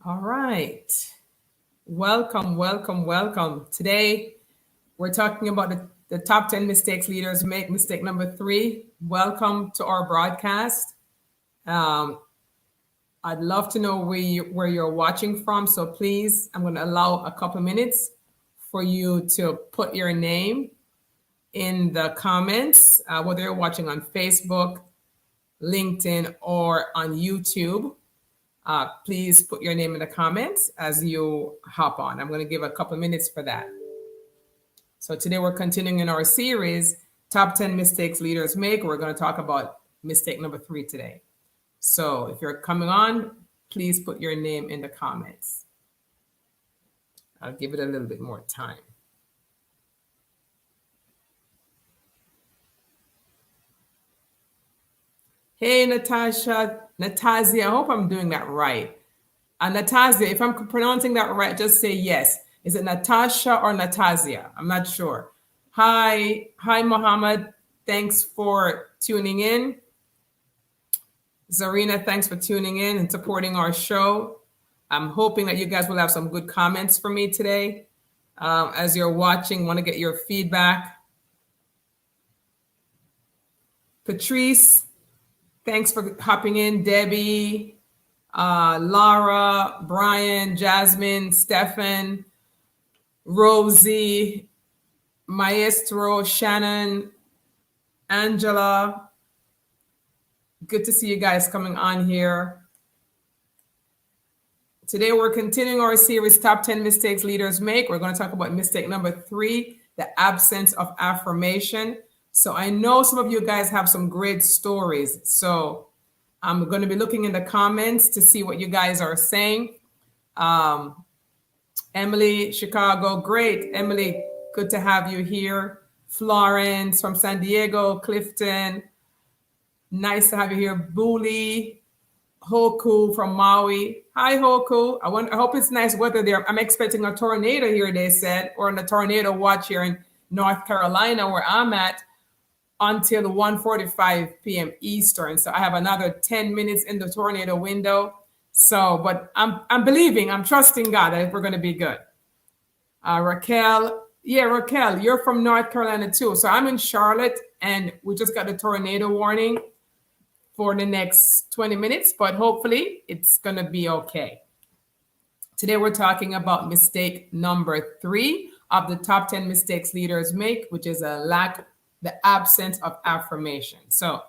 All right. Welcome, welcome, welcome. Today, we're talking about the top 10 mistakes leaders make. Mistake number 3. Welcome to our broadcast. Um, I'd love to know where you're watching from. So please, I'm going to allow a couple minutes for you to put your name in the comments, whether you're watching on Facebook, LinkedIn, or on YouTube. Please put your name in the comments as you hop on. I'm going to give a couple minutes for that. So today we're continuing in our series, Top 10 Mistakes Leaders Make. We're going to talk about mistake number 3 today. So if you're coming on, please put your name in the comments. I'll give it a little bit more time. Hey, Natasha, I hope I'm doing that right. Natasha, if I'm pronouncing that right, just say yes. Is it Natasha or Natasia? I'm not sure. Hi, Mohammed. Thanks for tuning in. Zarina, thanks for tuning in and supporting our show. I'm hoping that you guys will have some good comments for me today. As you're watching, want to get your feedback. Patrice, thanks for hopping in. Debbie, Lara, Brian, Jasmine, Stefan, Rosie, Maestro, Shannon, Angela. Good to see you guys coming on here. Today we're continuing our series, Top 10 Mistakes Leaders Make. We're going to talk about mistake number 3, the absence of affirmation. So I know some of you guys have some great stories. So I'm going to be looking in the comments to see what you guys are saying. Emily, Chicago, great. Emily, good to have you here. Florence from San Diego, Clifton, nice to have you here. Booley, Hoku from Maui. Hi, Hoku. I hope it's nice weather there. I'm expecting a tornado here, they said, or on a tornado watch here in North Carolina, where I'm at, until 1:45 p.m. Eastern. So I have another 10 minutes in the tornado window. So, but I'm believing, I'm trusting God that we're going to be good. Raquel, you're from North Carolina too. So I'm in Charlotte, and we just got the tornado warning for the next 20 minutes, but hopefully it's going to be okay. Today we're talking about mistake number 3 of the top 10 mistakes leaders make, which is the absence of affirmation. So,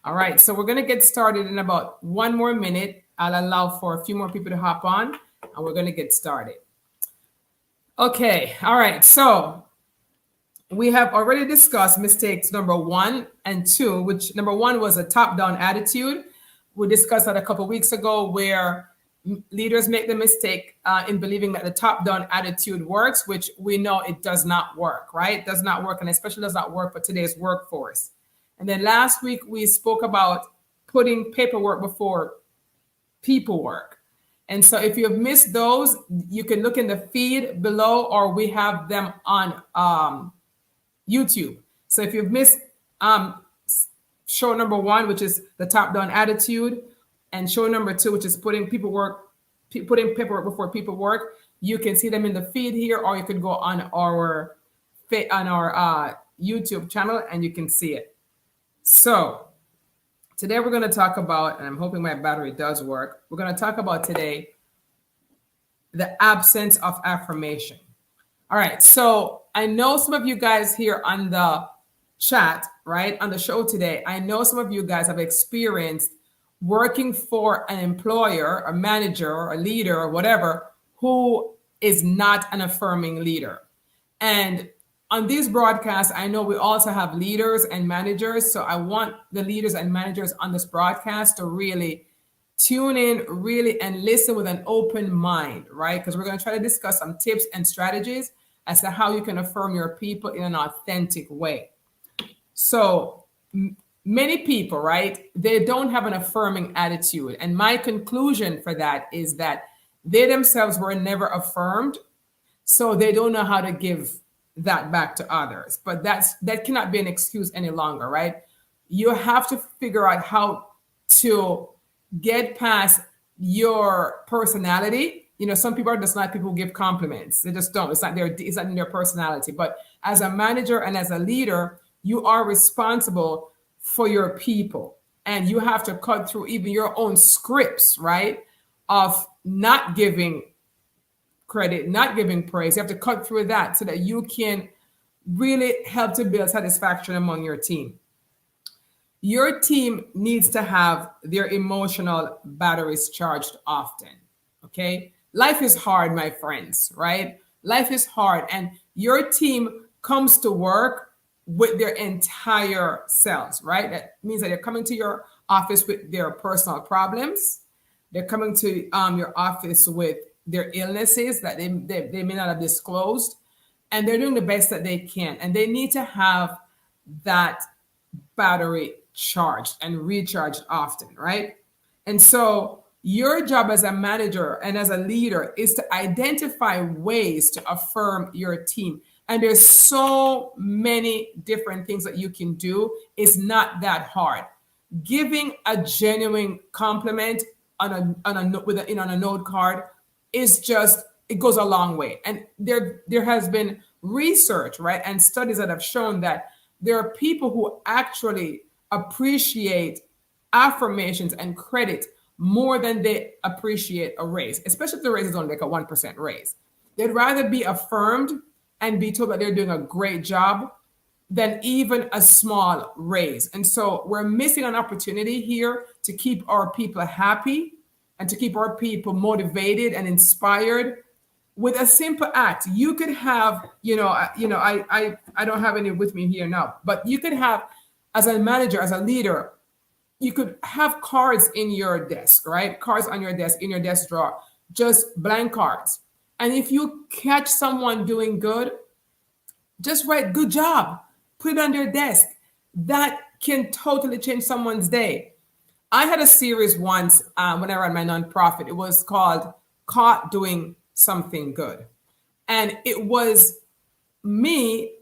all right, so we're going to get started in about 1 more minute. I'll allow for a few more people to hop on, and we're going to get started. Okay, all right, so we have already discussed mistakes number 1 and 2, which number 1 was a top-down attitude. We discussed that a couple of weeks ago, where leaders make the mistake in believing that the top-down attitude works, which we know it does not work, right? It does not work, and especially does not work for today's workforce. And then last week, we spoke about putting paperwork before people work. And so if you've missed those, you can look in the feed below, or we have them on YouTube. So if you've missed show number 1, which is the top-down attitude, and show number 2, which is putting paperwork before people work, you can see them in the feed here, or you can go on our YouTube channel and you can see it. So today we're going to talk about, and I'm hoping my battery does work, we're going to talk about today the absence of affirmation. All right, so I know some of you guys here on the chat, right, on the show today, I know some of you guys have experienced working for an employer, a manager, or a leader, or whatever, who is not an affirming leader. And on these broadcasts, I know we also have leaders and managers. So I want the leaders and managers on this broadcast to really tune in, really, and listen with an open mind, right? Because we're going to try to discuss some tips and strategies as to how you can affirm your people in an authentic way. So many people, right, they don't have an affirming attitude. And my conclusion for that is that they themselves were never affirmed. So they don't know how to give that back to others. But that cannot be an excuse any longer, right? You have to figure out how to get past your personality. Some people are just not people who give compliments. They just don't. It's not in their personality. But as a manager and as a leader, you are responsible for your people. And you have to cut through even your own scripts, right? Of not giving credit, not giving praise. You have to cut through that so that you can really help to build satisfaction among your team. Your team needs to have their emotional batteries charged often. Okay. Life is hard, my friends, right? Life is hard. And your team comes to work with their entire selves, right? That means that they're coming to your office with their personal problems. They're coming to your office with their illnesses that they may not have disclosed. And they're doing the best that they can. And they need to have that battery charged and recharged often, right? And so your job as a manager and as a leader is to identify ways to affirm your team. And there's so many different things that you can do. It's not that hard. Giving a genuine compliment on a note card is just, it goes a long way. And there has been research, right, and studies that have shown that there are people who actually appreciate affirmations and credit more than they appreciate a raise, especially if the raise is only like a 1% raise. They'd rather be affirmed and be told that they're doing a great job than even a small raise. And so we're missing an opportunity here to keep our people happy and to keep our people motivated and inspired with a simple act. You could have, I don't have any with me here now, but you could have, as a manager, as a leader, you could have cards in your desk, right? Cards on your desk, in your desk drawer, just blank cards. And if you catch someone doing good, just write "good job," put it on their desk. That can totally change someone's day. I had a series once when I ran my nonprofit. It was called Caught Doing Something Good. And it was me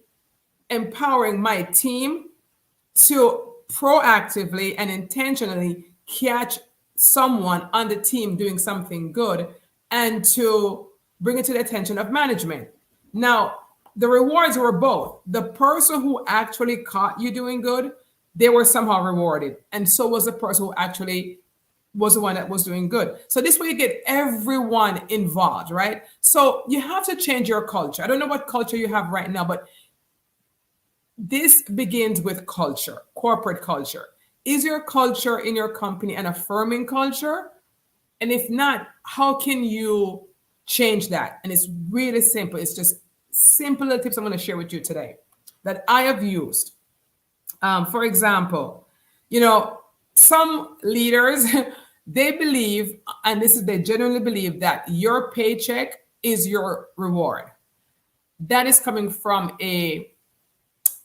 empowering my team to proactively and intentionally catch someone on the team doing something good and to bring it to the attention of management. Now, the rewards were both. The person who actually caught you doing good, they were somehow rewarded. And so was the person who actually was the one that was doing good. So this way you get everyone involved, right? So you have to change your culture. I don't know what culture you have right now, but this begins with culture, corporate culture. Is your culture in your company an affirming culture? And if not, how can you change that? And it's really simple. It's just simple little tips I'm going to share with you today that I have used. For example, some leaders, they believe, and they genuinely believe that your paycheck is your reward. That is coming from they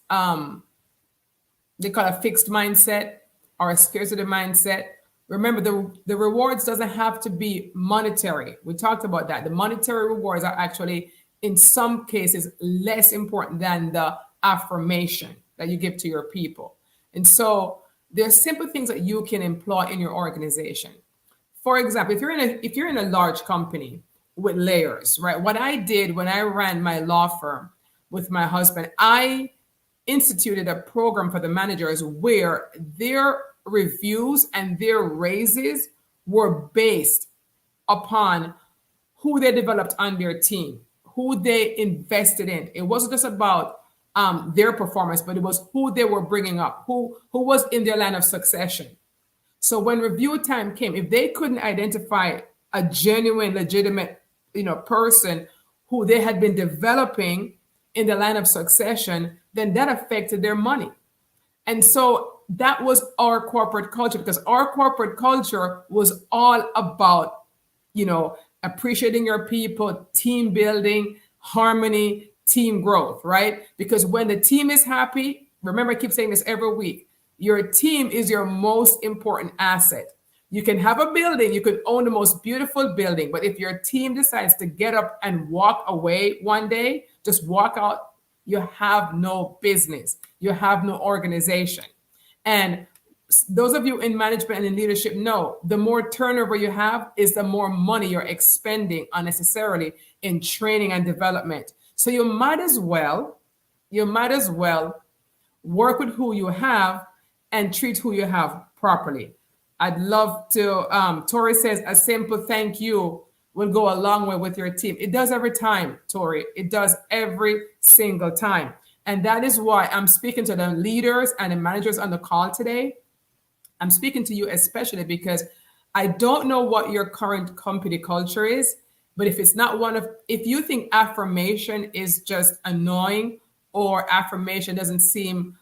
call a fixed mindset or a scarcity mindset. Remember, the rewards doesn't have to be monetary. We talked about that. The monetary rewards are actually, in some cases, less important than the affirmation that you give to your people. And so there's simple things that you can employ in your organization. For example, if you're in a large company with layers, right? What I did when I ran my law firm with my husband, I instituted a program for the managers where their reviews and their raises were based upon who they developed on their team, who they invested in. It wasn't just about their performance, but it was who they were bringing up, who was in their line of succession. So when review time came, if they couldn't identify a genuine, legitimate, person who they had been developing in the line of succession, then that affected their money. And so that was our corporate culture, because our corporate culture was all about, appreciating your people, team building, harmony, team growth, right? Because when the team is happy, remember, I keep saying this every week, your team is your most important asset. You can have a building, you could own the most beautiful building, but if your team decides to get up and walk away one day, just walk out, you have no business. You have no organization. And those of you in management and in leadership know the more turnover you have is the more money you're expending unnecessarily in training and development. So you might as well work with who you have and treat who you have properly. I'd love to. Tori says a simple thank you will go a long way with your team. It does every time, Tori. It does every single time. And that is why I'm speaking to the leaders and the managers on the call today. I'm speaking to you especially because I don't know what your current company culture is, but if you think affirmation is just annoying or affirmation doesn't seem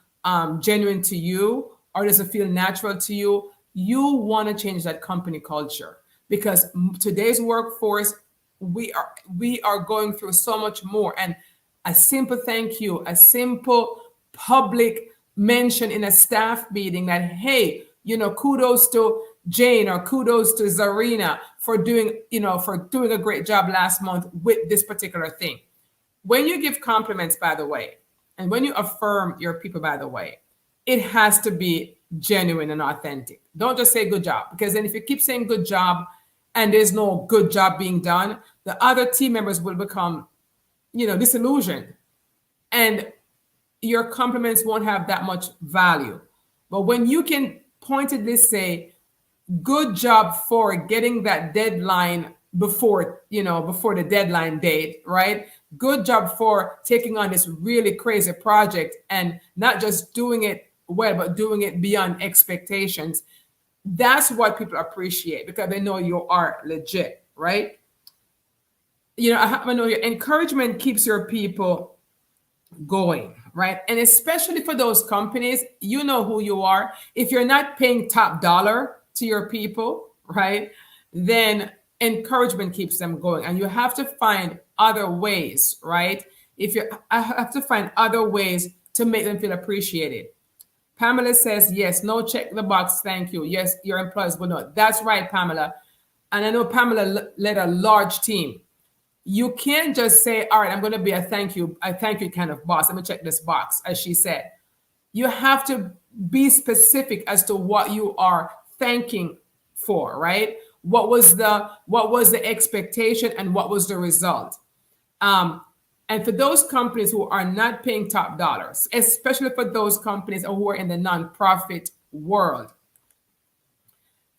genuine to you or doesn't feel natural to you, you want to change that company culture because today's workforce, we are going through so much more. And a simple thank you, a simple public mention in a staff meeting that, hey, kudos to Jane or kudos to Zarina for doing a great job last month with this particular thing. When you give compliments, by the way, and when you affirm your people, by the way, it has to be genuine and authentic. Don't just say good job, because then if you keep saying good job and there's no good job being done, the other team members will become, disillusioned. And your compliments won't have that much value. But when you can pointedly say, good job for getting that deadline before the deadline date, right? Good job for taking on this really crazy project and not just doing it well, but doing it beyond expectations. That's what people appreciate because they know you are legit, right? I know your encouragement keeps your people going, right? And especially for those companies, you know who you are. If you're not paying top dollar to your people, right, then encouragement keeps them going. And you have to find other ways, right? I have to find other ways to make them feel appreciated. Pamela says, yes, no, check the box. Thank you. Yes, your employees will know. That's right, Pamela. And I know Pamela led a large team. You can't just say, all right, I'm going to be a thank you kind of boss. Let me check this box, as she said. You have to be specific as to what you are thanking for, right? What was the expectation and what was the result? And for those companies who are not paying top dollars, especially for those companies who are in the nonprofit world,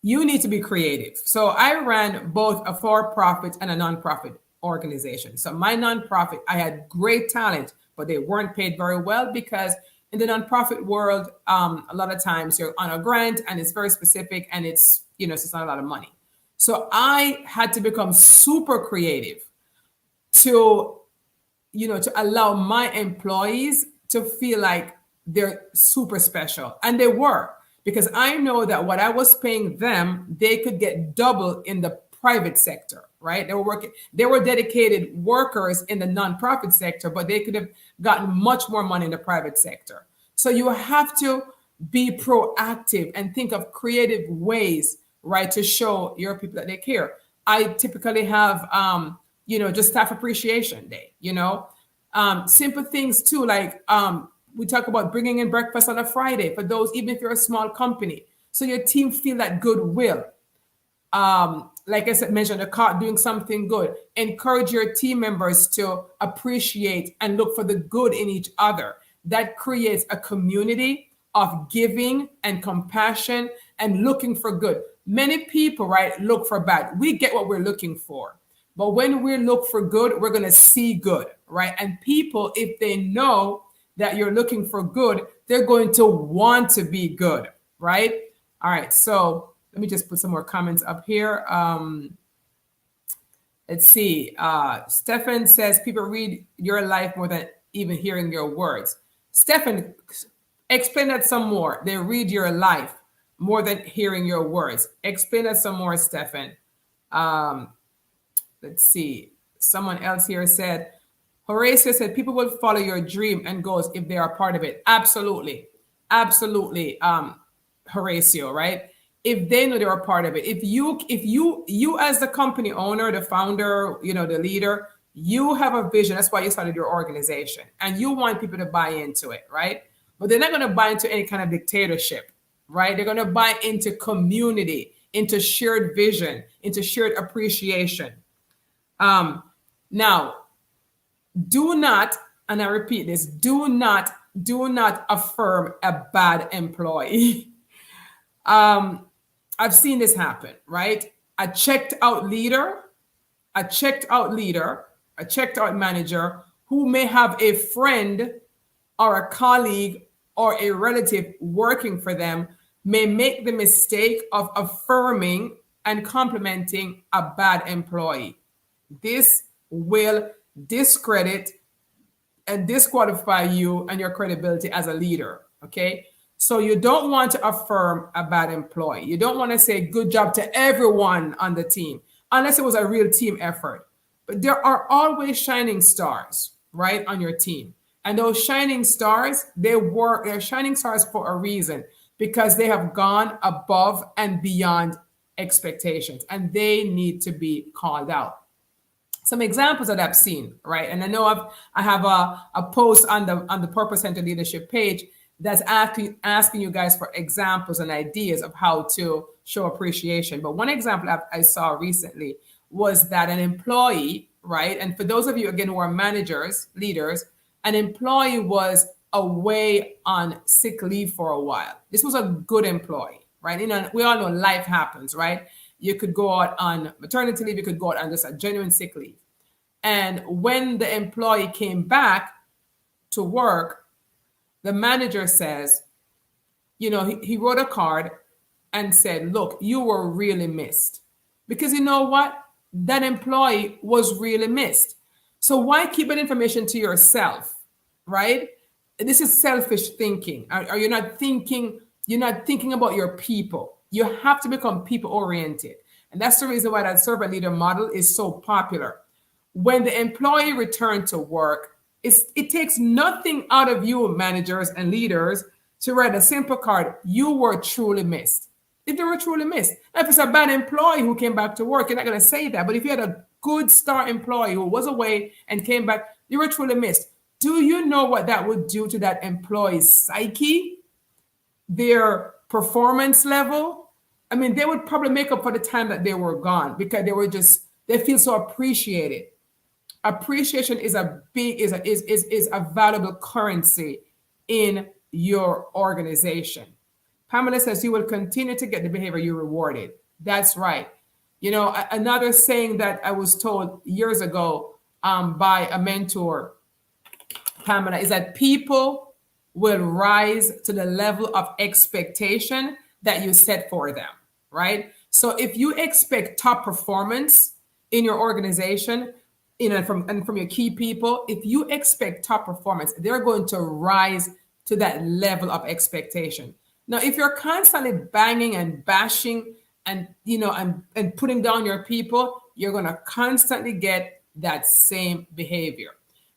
you need to be creative. So I ran both a for-profit and a nonprofit organization. So my nonprofit, I had great talent, but they weren't paid very well because in the nonprofit world, a lot of times you're on a grant and it's very specific and it's not a lot of money. So I had to become super creative to allow my employees to feel like they're super special. And they were, because I know that what I was paying them, they could get double in the private sector, right? They were dedicated workers in the nonprofit sector, but they could have gotten much more money in the private sector. So you have to be proactive and think of creative ways, right, to show your people that they care. I typically have, just staff appreciation day, simple things too, like we talk about bringing in breakfast on a Friday for those, even if you're a small company, so your team feel that goodwill. Like I said, mentioned doing something good. Encourage your team members to appreciate and look for the good in each other. That creates a community of giving and compassion and looking for good. Many people, right, look for bad. We get what we're looking for. But when we look for good, we're going to see good, right? And people, if they know that you're looking for good, they're going to want to be good, right? All right, so let me just put some more comments up here. Let's see. Stefan says, people read your life more than even hearing your words. Stefan, explain that some more. They read your life more than hearing your words. Explain that some more, Stefan. Let's see. Someone else here said, Horatio said, people will follow your dream and goals if they are part of it. Absolutely. Absolutely, Horatio, right? If they know they're a part of it. If you as the company owner, the founder, the leader, you have a vision. That's why you started your organization. And you want people to buy into it, right? But they're not going to buy into any kind of dictatorship. right? They're going to buy into community, into shared vision, into shared appreciation. Now, do not, and I repeat this, do not affirm a bad employee. I've seen this happen, right? A checked out leader, a checked out leader, a checked out manager who may have a friend or a colleague or a relative working for them may make the mistake of affirming and complimenting a bad employee. This will discredit and disqualify you and your credibility as a leader. Okay. So you don't want to affirm a bad employee. You don't want to say good job to everyone on the team, unless it was a real team effort. But there are always shining stars, right, on your team. And those shining stars, they're shining stars for a reason, because they have gone above and beyond expectations, and they need to be called out. Some examples that I've seen, right? And I know I have a post on the Purpose Center Leadership page that's asking you guys for examples and ideas of how to show appreciation. But one example I saw recently was that an employee, right? And for those of you, again, who are managers, leaders, an employee was away on sick leave for a while. This was a good employee, right? You know, we all know life happens, right? You could go out on maternity leave, you could go out on just a genuine sick leave. And when the employee came back to work, the manager says, you know, he wrote a card and said, look, you were really missed. Because you know what? That employee was really missed. So why keep that information to yourself, right? This is selfish thinking. Are you not thinking? You're not thinking about your people. You have to become people oriented. And that's the reason why that servant leader model is so popular. When the employee returned to work, it takes nothing out of you, managers and leaders, to write a simple card. You were truly missed. If they were truly missed. Now, if it's a bad employee who came back to work, you're not going to say that. But if you had a good star employee who was away and came back, you were truly missed. Do you know what that would do to that employee's psyche, their performance level? I mean, they would probably make up for the time that they were gone, because they feel so appreciated. Appreciation is a valuable currency in your organization. Pamela says you will continue to get the behavior you rewarded. That's right. You know, another saying that I was told years ago by a mentor, Pamela, is that people will rise to the level of expectation that you set for them, right? So if you expect top performance in your organization, you know, from your key people, if you expect top performance, they're going to rise to that level of expectation. Now, if you're constantly banging and bashing and, you know, and putting down your people, you're going to constantly get that same behavior.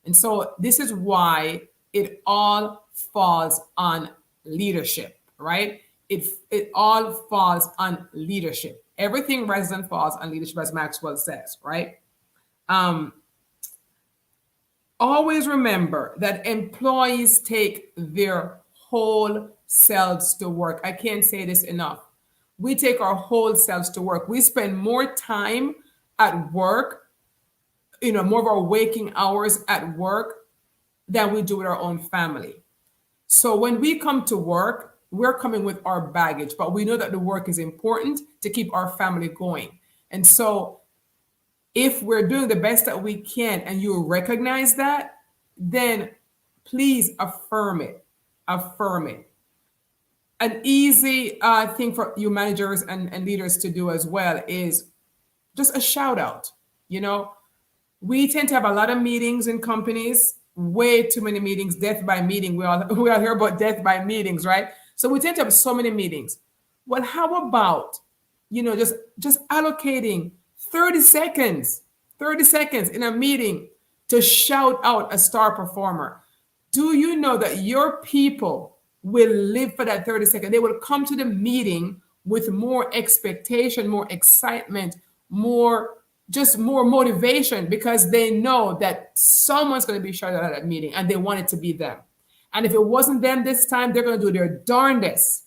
And so this is why it all falls on leadership, right? It all falls on leadership. Everything rises and falls on leadership, as Maxwell says, right? Always remember that employees take their whole selves to work. I can't say this enough. We take our whole selves to work. We spend more time at work, you know, more of our waking hours at work than we do with our own family. So when we come to work, we're coming with our baggage, but we know that the work is important to keep our family going. And so if we're doing the best that we can and you recognize that, then please affirm it. Affirm it. An easy thing for you managers and leaders to do as well is just a shout out. You know, we tend to have a lot of meetings in companies, way too many meetings, death by meeting. We all hear about death by meetings, right? So we tend to have so many meetings. Well, how about, you know, just allocating 30 seconds in a meeting to shout out a star performer? Do you know that your people will live for that 30 seconds? They will come to the meeting with more expectation, more excitement, more motivation, because they know that someone's going to be shouted out at that meeting and they want it to be them. And if it wasn't them this time, they're going to do their darndest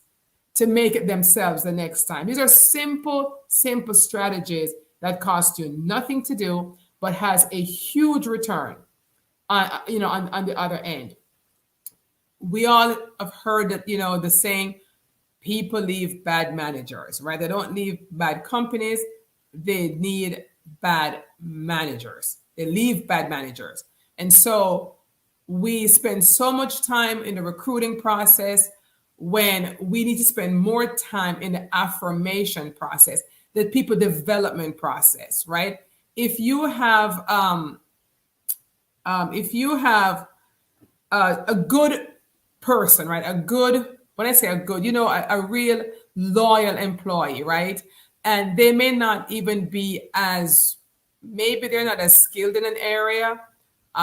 to make it themselves the next time. These are simple, simple strategies that cost you nothing to do, but has a huge return on the other end. We all have heard that, the saying, people leave bad managers, right? They don't leave bad companies. They need bad managers. They leave bad managers. And so we spend so much time in the recruiting process when we need to spend more time in the affirmation process, the people development process, right? If you have a good person, right? When I say a good, a real loyal employee, right? And they may not even be maybe they're not as skilled in an area.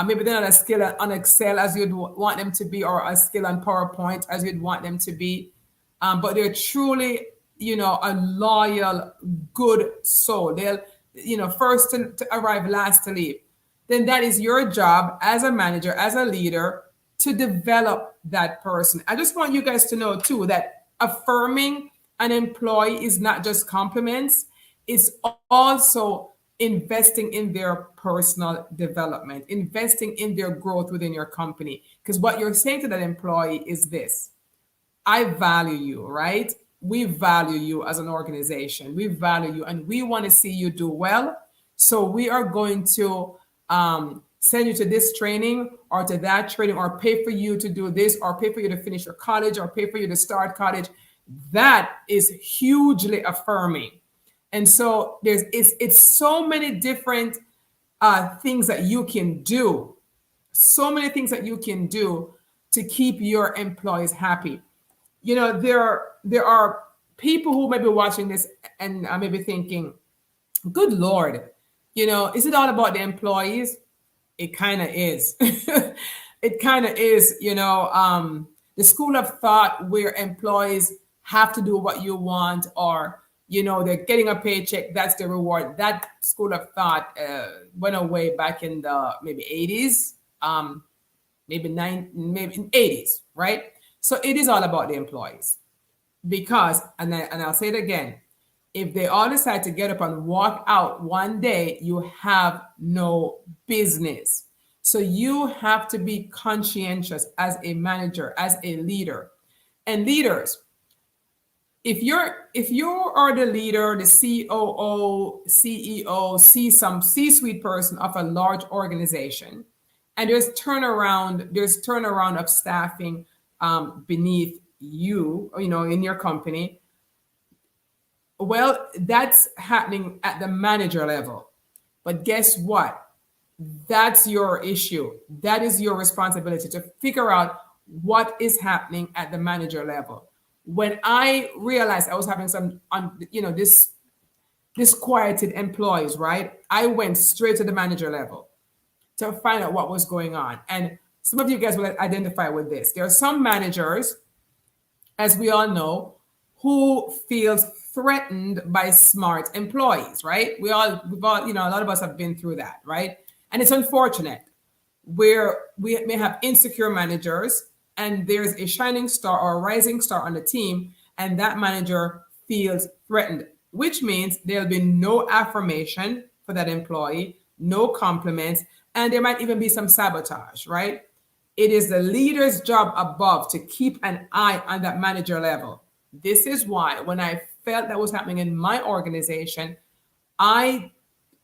Maybe they're not as skilled on Excel as you'd want them to be, or as skilled on PowerPoint as you'd want them to be. But they're truly, a loyal, good soul. They'll, first to arrive, last to leave. Then that is your job as a manager, as a leader, to develop that person. I just want you guys to know too that affirming an employee is not just compliments, it's also investing in their personal development, investing in their growth within your company. Because what you're saying to that employee is this: I value you, right? We value you as an organization. We value you and we want to see you do well. So we are going to send you to this training or to that training, or pay for you to do this, or pay for you to finish your college, or pay for you to start college. That is hugely affirming. And so it's so many different things that you can do. So many things that you can do to keep your employees happy. There are people who may be watching this and may be thinking, good Lord, is it all about the employees? It kind of is. It kind of is, the school of thought where employees have to do what you want, or, they're getting a paycheck, that's the reward. That school of thought went away back in the maybe 80s, maybe in 80s, right? So it is all about the employees. Because, and I'll say it again, if they all decide to get up and walk out one day, you have no business. So you have to be conscientious as a manager, as a leader. And leaders, if you are the leader, the COO, CEO, some C-suite person of a large organization, and there's turnaround of staffing beneath you, in your company. Well, that's happening at the manager level. But guess what? That's your issue. That is your responsibility to figure out what is happening at the manager level. When I realized I was having some, disquieted employees, right? I went straight to the manager level to find out what was going on. And some of you guys will identify with this. There are some managers, as we all know, who feels threatened by smart employees, right? We've all, a lot of us have been through that, right? And it's unfortunate where we may have insecure managers and there's a shining star or a rising star on the team, and that manager feels threatened, which means there'll be no affirmation for that employee, no compliments, and there might even be some sabotage, right? It is the leader's job above to keep an eye on that manager level. This is why when I felt that was happening in my organization, I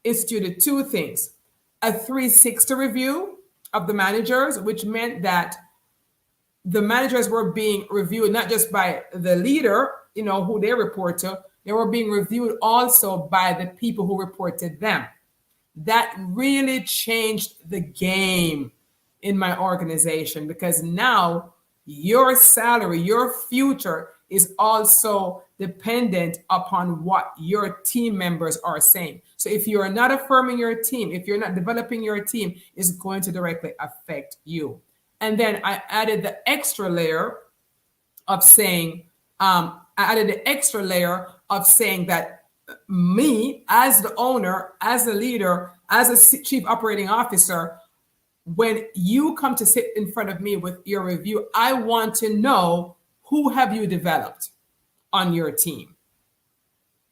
instituted two things: a 360 review of the managers, which meant that the managers were being reviewed not just by the leader, who they report to, they were being reviewed also by the people who reported them. That really changed the game in my organization, because now your salary, your future is also dependent upon what your team members are saying. So if you're not affirming your team, if you're not developing your team, it's going to directly affect you. And then I added the extra layer of saying, that me as the owner, as the leader, as a chief operating officer, when you come to sit in front of me with your review, I want to know, who have you developed? on your team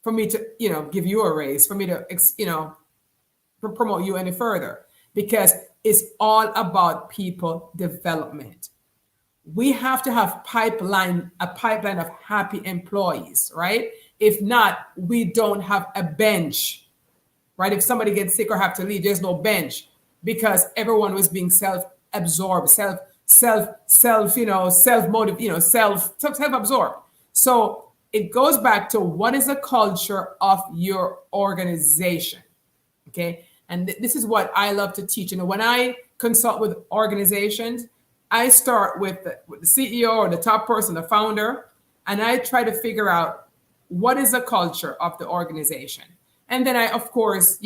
for me to, give you a raise, for me to, promote you any further, because it's all about people development. We have to have a pipeline of happy employees, right? If not, we don't have a bench, right? If somebody gets sick or have to leave, there's no bench because everyone was being self-absorbed, self-motive, self-absorbed. So it goes back to what is the culture of your organization, okay? And this is what I love to teach. When I consult with organizations, I start with the CEO or the top person, the founder, and I try to figure out what is the culture of the organization. And then I, of course,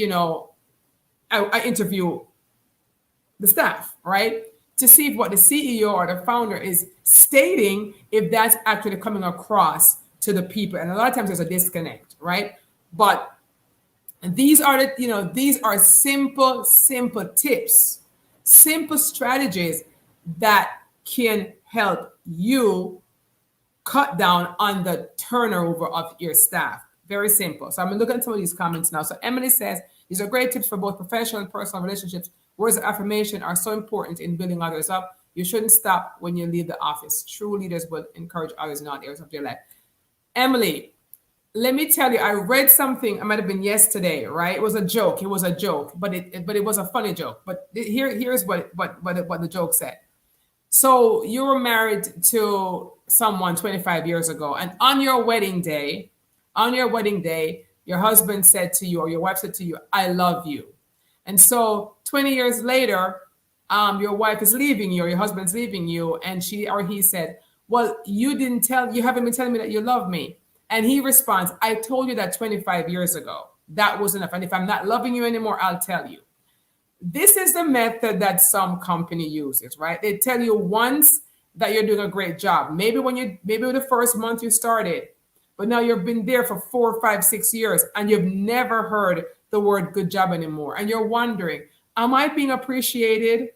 I interview the staff, right? To see if what the CEO or the founder is stating, if that's actually coming across to the people. And a lot of times there's a disconnect, right? But these are these are simple tips, simple strategies that can help you cut down on the turnover of your staff. Very simple. So I'm looking at some of these comments now. So Emily says, these are great tips for both professional and personal relationships. Words of affirmation are so important in building others up. You shouldn't stop when you leave the office. True leaders will encourage others in all areas of their life. Emily, let me tell you, I read something. It might have been yesterday, right? It was a joke. But it was a funny joke. But here's what the joke said. So you were married to someone 25 years ago, and on your wedding day, your husband said to you, or your wife said to you, "I love you." And so 20 years later, your wife is leaving you, or your husband's leaving you, and she or he said, "Well, you haven't been telling me that you love me." And he responds, "I told you that 25 years ago. That was enough. And if I'm not loving you anymore, I'll tell you." This is the method that some company uses, right? They tell you once that you're doing a great job. Maybe the first month you started, but now you've been there for 4, 5, 6 years, and you've never heard the word good job anymore. And you're wondering, am I being appreciated?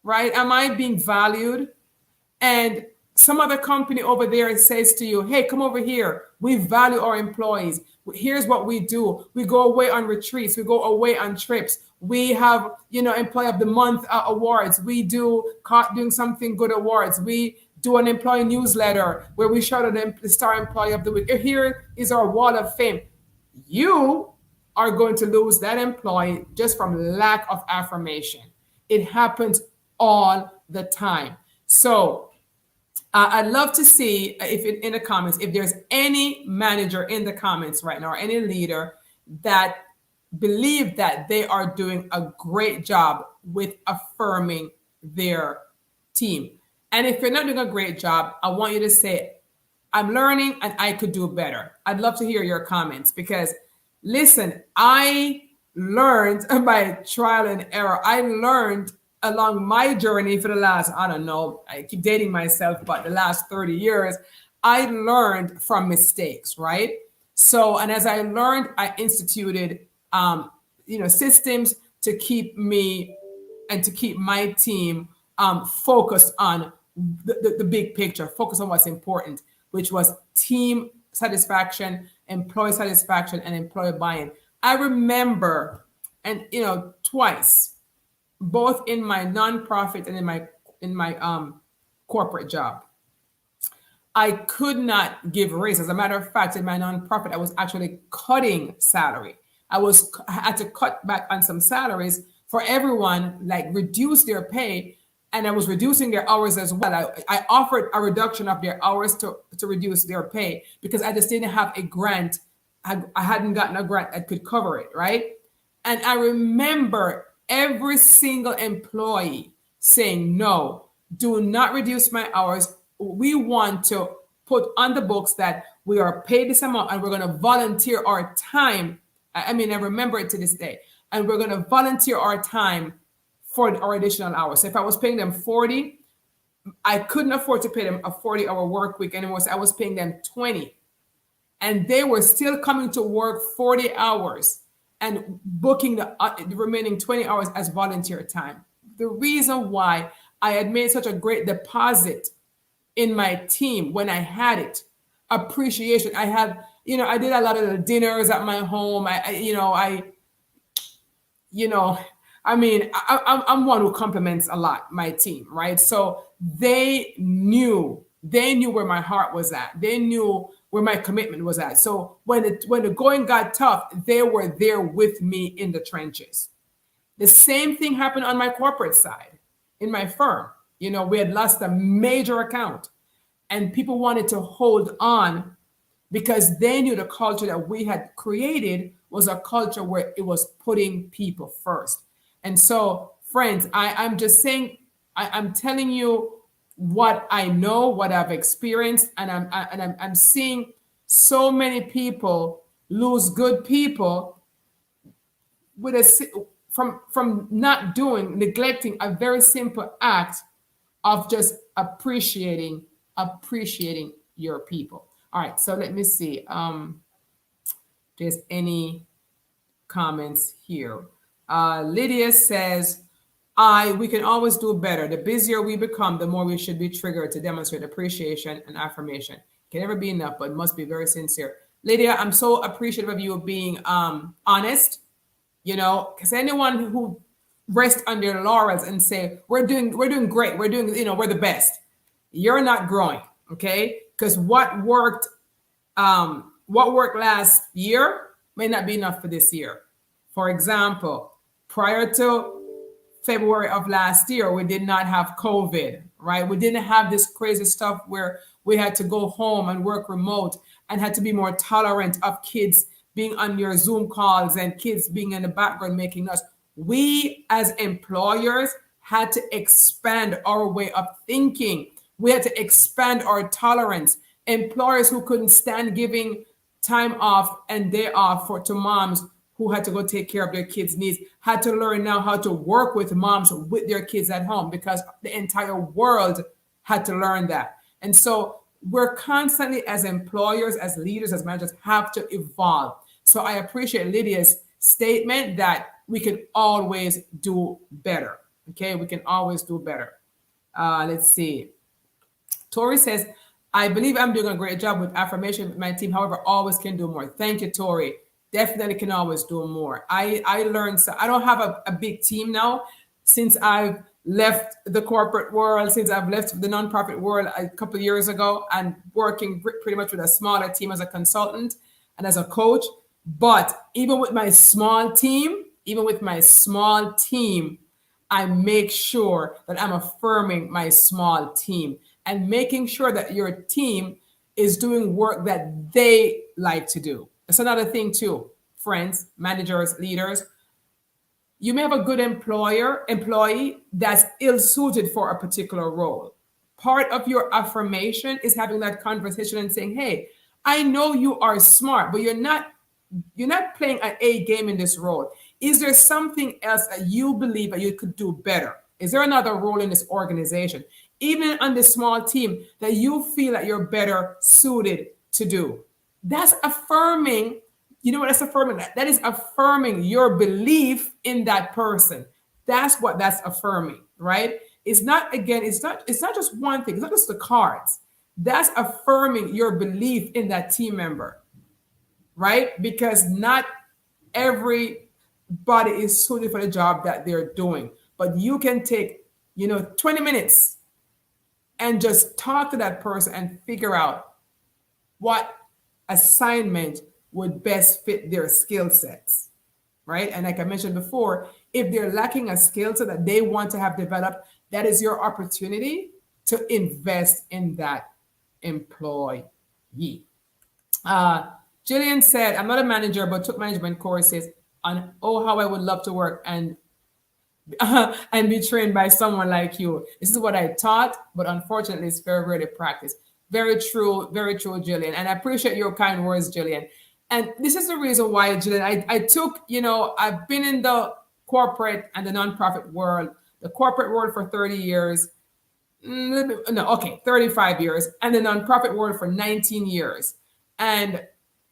Right? Am I being valued? And some other company over there says to you, "Hey, come over here. We value our employees. Here's what we do. We go away on retreats. We go away on trips. We have, Employee of the Month awards. We do doing something good awards. We do an employee newsletter where we shout out the star employee of the week. Here is our wall of fame." You are going to lose that employee just from lack of affirmation. It happens all the time. So I'd love to see if in the comments, if there's any manager in the comments right now, or any leader that believe that they are doing a great job with affirming their team. And if you're not doing a great job, I want you to say, "I'm learning and I could do better." I'd love to hear your comments, because listen, I learned by trial and error. I learned along my journey for the last, I don't know, I keep dating myself, but the last 30 years, I learned from mistakes, right? So, and as I learned, I instituted, systems to keep me and to keep my team focused on the big picture, focus on what's important, which was team satisfaction, employee satisfaction, and employee buy-in. I remember, and twice, both in my nonprofit and in my corporate job, I could not give raises. As a matter of fact, in my nonprofit, I was actually cutting salary. I had to cut back on some salaries for everyone, like reduce their pay, and I was reducing their hours as well. I offered a reduction of their hours to reduce their pay, because I just didn't have a grant. I hadn't gotten a grant that could cover it, right? And I remember every single employee saying, "No, do not reduce my hours. We want to put on the books that we are paid this amount, and we're going to volunteer our time." I remember it to this day. "And we're going to volunteer our time for our additional hours." So if I was paying them 40, I couldn't afford to pay them a 40-hour work week anymore. So I was paying them 20. And they were still coming to work 40 hours and booking the remaining 20 hours as volunteer time. The reason why I had made such a great deposit in my team when I had it appreciation. I have, I did a lot of the dinners at my home. You know, I mean, I'm one who compliments a lot my team, right? So they knew where my heart was at. They knew where my commitment was at. So when the going got tough, they were there with me in the trenches. The same thing happened on my corporate side in my firm. We had lost a major account and people wanted to hold on because they knew the culture that we had created was a culture where it was putting people first. And so, friends, I'm just saying, I'm telling you what I know, what I've experienced, and I'm seeing so many people lose good people with from not doing, neglecting a very simple act of just appreciating your people. All right, so let me see. There's any comments here. Lydia says, we can always do better. The busier we become, the more we should be triggered to demonstrate appreciation and affirmation. Can never be enough, but must be very sincere. Lydia, I'm so appreciative of you being honest, because anyone who rests on their laurels and say, we're doing great, we're the best, you're not growing, okay? Because what worked last year may not be enough for this year. For example, prior to February of last year, we did not have COVID, right? We didn't have this crazy stuff where we had to go home and work remote and had to be more tolerant of kids being on your Zoom calls and kids being in the background making us. We as employers had to expand our way of thinking. We had to expand our tolerance. Employers who couldn't stand giving time off and day off to moms who had to go take care of their kids' needs had to learn now how to work with moms with their kids at home because the entire world had to learn that. And so we're constantly, as employers, as leaders, as managers, have to evolve. So I appreciate Lydia's statement that we can always do better. Okay, we can always do better. Let's see. Tori says, I believe I'm doing a great job with affirmation with my team. However, always can do more. Thank you, Tori. Definitely can always do more. I learned, so I don't have a big team now since I've left the corporate world, since I've left the nonprofit world a couple of years ago and working pretty much with a smaller team as a consultant and as a coach. But even with my small team, I make sure that I'm affirming my small team and making sure that your team is doing work that they like to do. That's another thing too, friends, managers, leaders. You may have a good employee that's ill-suited for a particular role. Part of your affirmation is having that conversation and saying, hey, I know you are smart, but you're not playing an A game in this role. Is there something else that you believe that you could do better? Is there another role in this organization, even on this small team, that you feel that you're better suited to do? That's affirming. You know what that's affirming? That is affirming your belief in that person. That's what that's affirming, right? It's not just one thing. It's not just the cards. That's affirming your belief in that team member, right? Because not everybody is suited for the job that they're doing. But you can take, 20 minutes and just talk to that person and figure out what assignment would best fit their skill sets, right? And like I mentioned before, if they're lacking a skill set that they want to have developed, that is your opportunity to invest in that employee. Jillian said, I'm not a manager, but took management courses on, how I would love to work and be trained by someone like you. This is what I taught, but unfortunately, it's very rarely practiced. Very true, Jillian. And I appreciate your kind words, Jillian. And this is the reason why, Jillian, I took, I've been in the corporate and the nonprofit world, the corporate world for 30 years. 35 years, and the nonprofit world for 19 years. And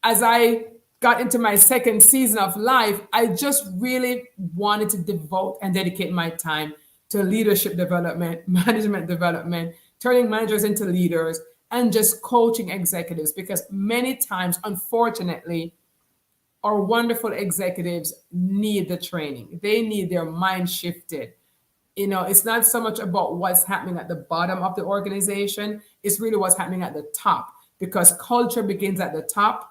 as I got into my second season of life, I just really wanted to devote and dedicate my time to leadership development, management development, turning managers into leaders, and just coaching executives, because many times, unfortunately, our wonderful executives need the training. They need their mind shifted. It's not so much about what's happening at the bottom of the organization, it's really what's happening at the top, because culture begins at the top.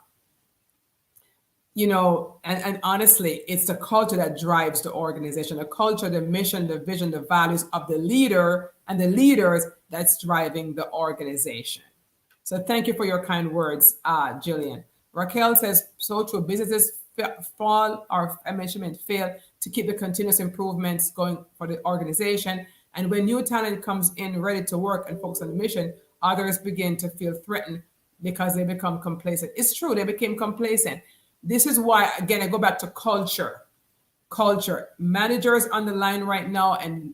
And honestly, it's the culture that drives the organization, the culture, the mission, the vision, the values of the leader and the leaders that's driving the organization. So thank you for your kind words, Jillian. Raquel says, so true. Businesses fall, or I mentioned fail to keep the continuous improvements going for the organization. And when new talent comes in ready to work and focus on the mission, others begin to feel threatened because they become complacent. It's true, they became complacent. This is why, again, I go back to culture. Managers on the line right now, and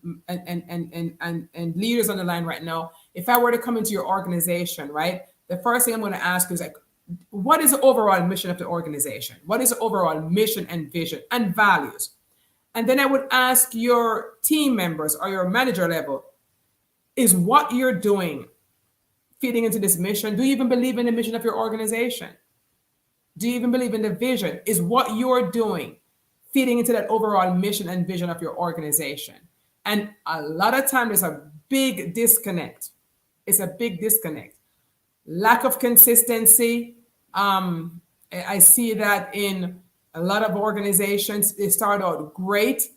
leaders on the line right now. If I were to come into your organization, right, the first thing I'm going to ask is, like, what is the overall mission of the organization? What is the overall mission and vision and values? And then I would ask your team members or your manager level, is what you're doing feeding into this mission? Do you even believe in the mission of your organization? Do you even believe in the vision? Is what you're doing feeding into that overall mission and vision of your organization? And a lot of time there's a big disconnect. It's a big disconnect. Lack of consistency. I see that in a lot of organizations. They start out great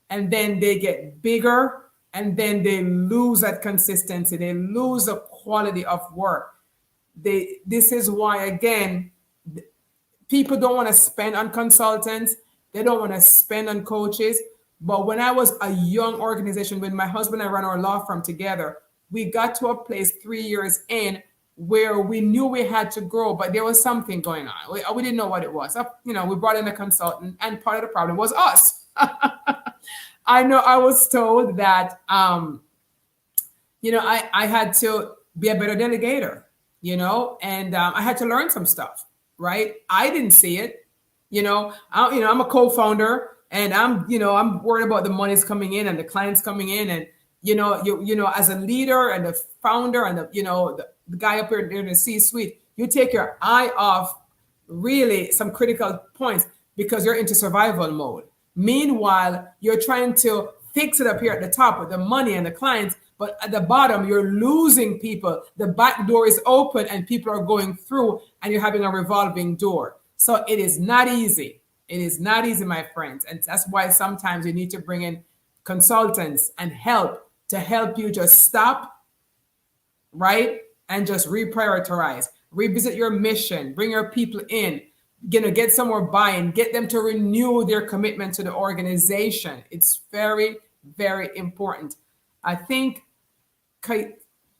and then they get bigger and then they lose that consistency. They lose the quality of work. This is why, again, people don't want to spend on consultants. They don't want to spend on coaches. But when I was a young organization, when my husband and I ran our law firm together, we got to a place 3 years in where we knew we had to grow, but there was something going on. We didn't know what it was. We brought in a consultant, and part of the problem was us. I know I was told that, I had to be a better delegator, and I had to learn some stuff, right? I didn't see it. I'm a co-founder, and I'm worried about the money's coming in and the clients coming in, and as a leader and the founder and the guy up here in the C-suite, you take your eye off really some critical points because you're into survival mode. Meanwhile, you're trying to fix it up here at the top with the money and the clients, but at the bottom, you're losing people. The back door is open and people are going through, and you're having a revolving door. So it is not easy. It is not easy, my friends. And that's why sometimes you need to bring in consultants and help to help you just stop, right? And just reprioritize, revisit your mission, bring your people in, get some more buy-in, get them to renew their commitment to the organization. It's very, very important. I think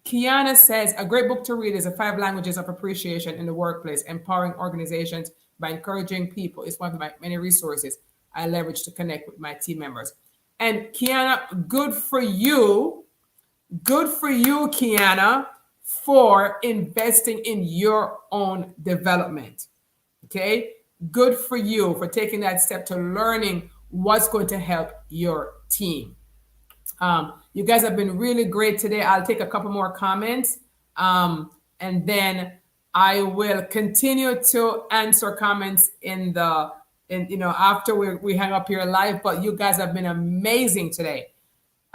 Kiana says, a great book to read is The 5 Languages of Appreciation in the Workplace, Empowering Organizations by Encouraging People. It's one of my many resources I leverage to connect with my team members. And Kiana, good for you, Kiana, for investing in your own development. Okay? Good for you for taking that step to learning what's going to help your team. You guys have been really great today. I'll take a couple more comments, and then I will continue to answer comments after we hang up here live. But you guys have been amazing today.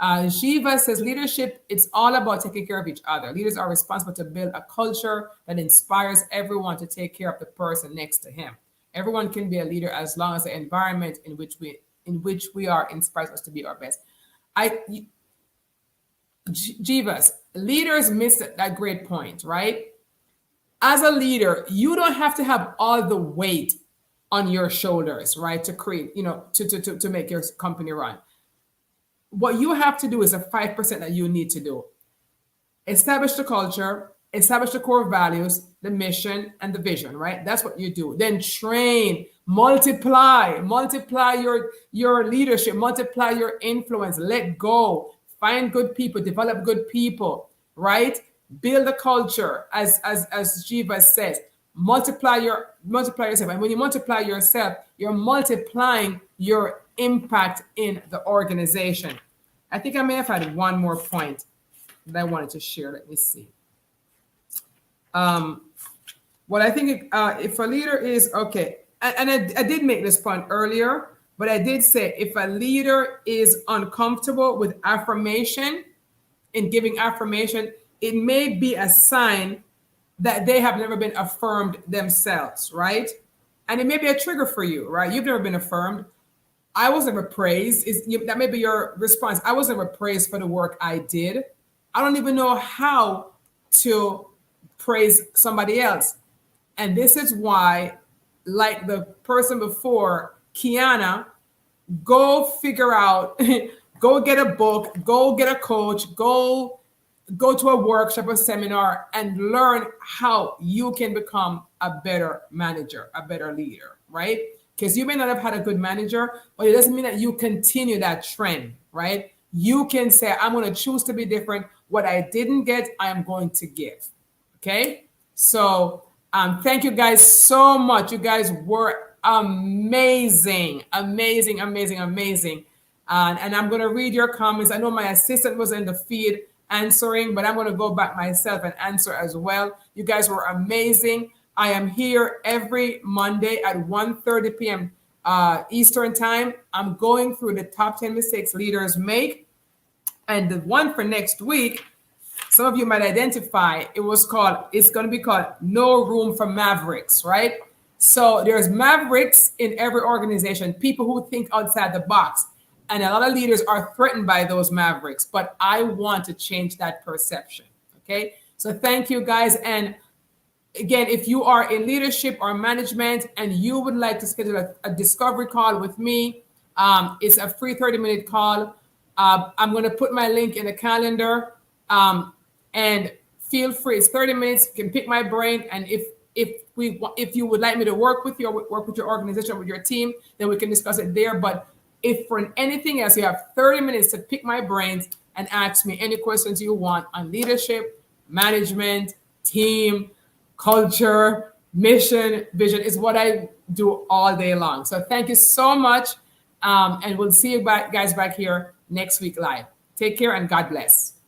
Jiva says, leadership, it's all about taking care of each other. Leaders are responsible to build a culture that inspires everyone to take care of the person next to him. Everyone can be a leader as long as the environment in which we are inspires us to be our best. Jivas, leaders miss that great point, right? As a leader, you don't have to have all the weight on your shoulders, right? To create, to make your company run. What you have to do is the 5% that you need to do. Establish the culture, establish the core values, the mission, and the vision, right? That's what you do. Then train, multiply your leadership, multiply your influence, let go, find good people, develop good people, right? Build a culture, as Jiva says. Multiply yourself. And when you multiply yourself, you're multiplying your impact in the organization. I think I may have had one more point that I wanted to share. Let me see. What I think, if a leader is okay, and I did make this point earlier, but I did say if a leader is uncomfortable with affirmation, in giving affirmation, it may be a sign that they have never been affirmed themselves, right? And it may be a trigger for you, right? You've never been affirmed. I was never praised. That may be your response. I was never praised for the work I did. I don't even know how to praise somebody else. And this is why, like the person before, Kiana, go figure out, go get a book, go get a coach, go to a workshop or seminar and learn how you can become a better manager, a better leader, right? Because you may not have had a good manager, but it doesn't mean that you continue that trend, right? You can say, I'm going to choose to be different. What I didn't get, I am going to give. Okay. So thank you guys so much. You guys were amazing, amazing, amazing, amazing. And I'm going to read your comments. I know my assistant was in the feed answering, but I'm going to go back myself and answer as well. You guys were amazing. I am here every Monday at 1:30 p.m. Eastern time. I'm going through the top 10 mistakes leaders make. And the one for next week, some of you might identify, it's going to be called No Room for Mavericks, right? So there's mavericks in every organization, people who think outside the box. And a lot of leaders are threatened by those mavericks, but I want to change that perception. Okay. So thank you guys. And again, if you are in leadership or management and you would like to schedule a discovery call with me, it's a free 30-minute call. I'm going to put my link in the calendar, and feel free. It's 30 minutes. You can pick my brain. And if you would like me to work with you or work with your organization, with your team, then we can discuss it there. But if for anything else, you have 30 minutes to pick my brains and ask me any questions you want on leadership, management, team, culture, mission, vision is what I do all day long. So thank you so much. And we'll see you guys back here next week live. Take care and God bless.